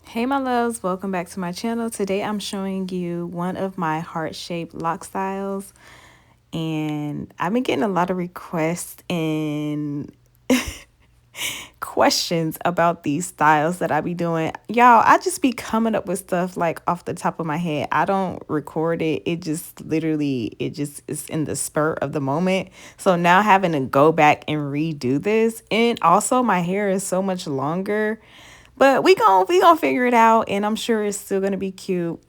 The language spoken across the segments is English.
Hey my loves, welcome back to my channel. Today I'm showing you one of my heart-shaped lock styles, and I've been getting a lot of requests and questions about these styles that I be doing. Y'all, I just be coming up with stuff like off the top of my head. I don't record it. It just literally, it just is in the spur of the moment. So now having to go back and redo this, and also my hair is so much longer. But we gonna figure it out, and I'm sure it's still gonna be cute.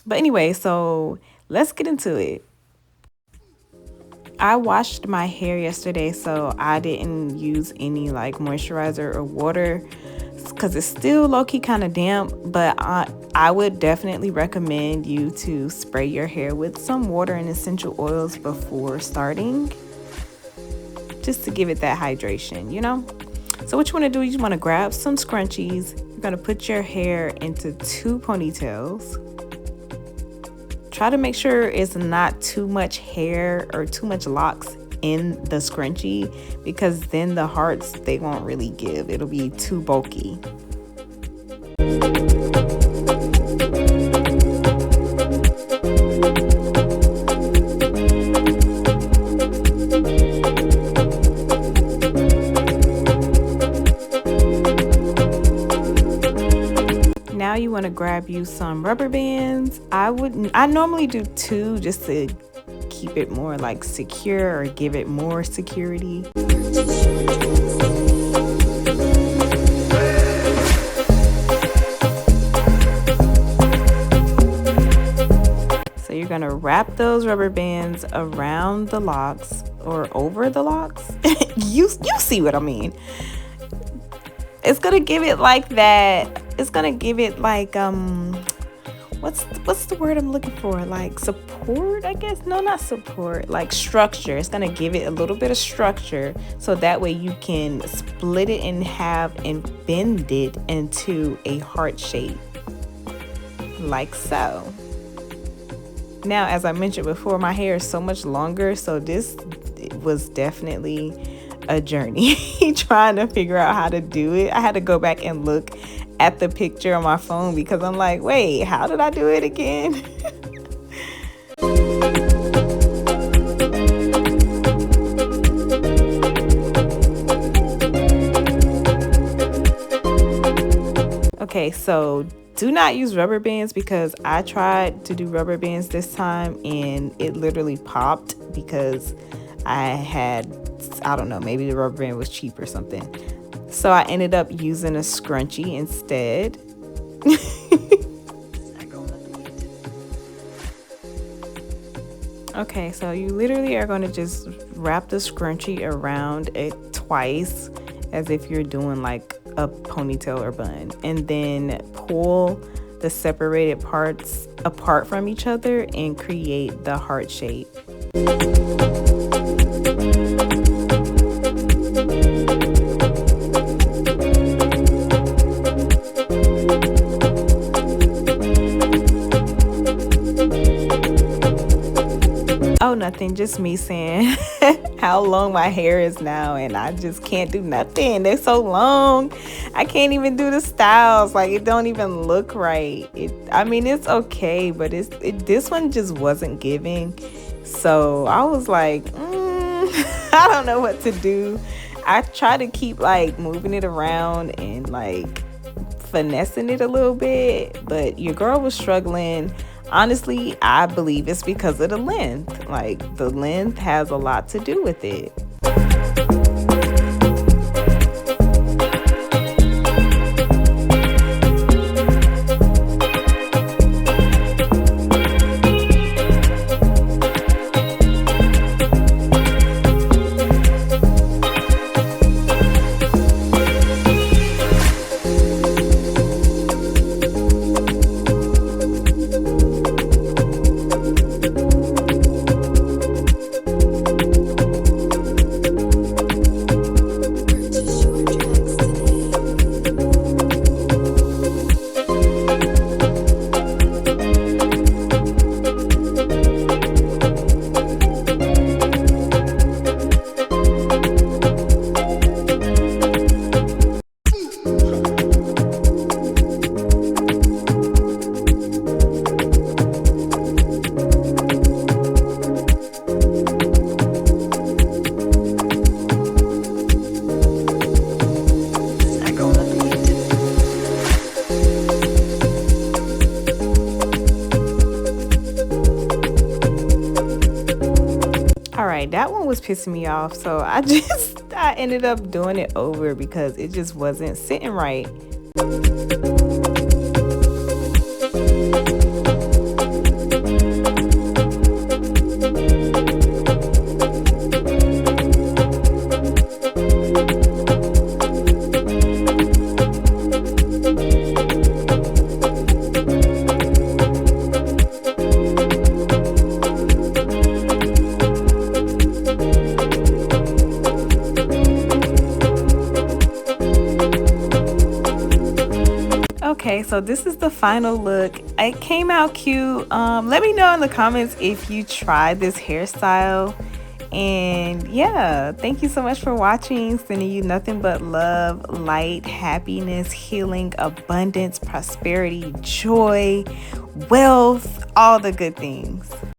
But anyway, so let's get into it. I washed my hair yesterday, so I didn't use any like moisturizer or water because it's still low-key kind of damp. But I would definitely recommend you to spray your hair with some water and essential oils before starting, just to give it that hydration, you know? So what you want to do, you want to grab some scrunchies. You're going to put your hair into 2 ponytails. Try to make sure it's not too much hair or too much locks in the scrunchie, because then the hearts, they won't really give. It'll be too bulky. Now you want to grab you some rubber bands. I normally do 2 just to keep it more like secure or give it more security. So you're gonna wrap those rubber bands around the locks or over the locks. you see what I mean. It's gonna give it like that. It's gonna give it like what's the word I'm looking for? Like support, I guess. No, not support. Like structure. It's gonna give it a little bit of structure, so that way you can split it in half and bend it into a heart shape, like so. Now, as I mentioned before, my hair is so much longer, so this was definitely a journey trying to figure out how to do it. I had to go back and look at the picture on my phone because I'm like, wait, how did I do it again? Okay, so do not use rubber bands, because I tried to do rubber bands this time and it literally popped because I don't know, maybe the rubber band was cheap or something. So I ended up using a scrunchie instead. Okay, so you literally are going to just wrap the scrunchie around it twice, as if you're doing like a ponytail or bun, and then pull the separated parts apart from each other and create the heart shape. Oh, nothing, just me saying how long my hair is now, and I just can't do nothing. They're so long. I can't even do the styles. Like, it don't even look right. I mean, it's okay, but this one just wasn't giving. So I was like, I don't know what to do. I try to keep like moving it around and like finessing it a little bit, but your girl was struggling. Honestly, I believe it's because of the length. Like, the length has a lot to do with it. that one was pissing me off. So I ended up doing it over because it just wasn't sitting right. Okay, so this is the final look. It came out cute. Let me know in the comments if you tried this hairstyle. And yeah, thank you so much for watching. Sending you nothing but love, light, happiness, healing, abundance, prosperity, joy, wealth, all the good things.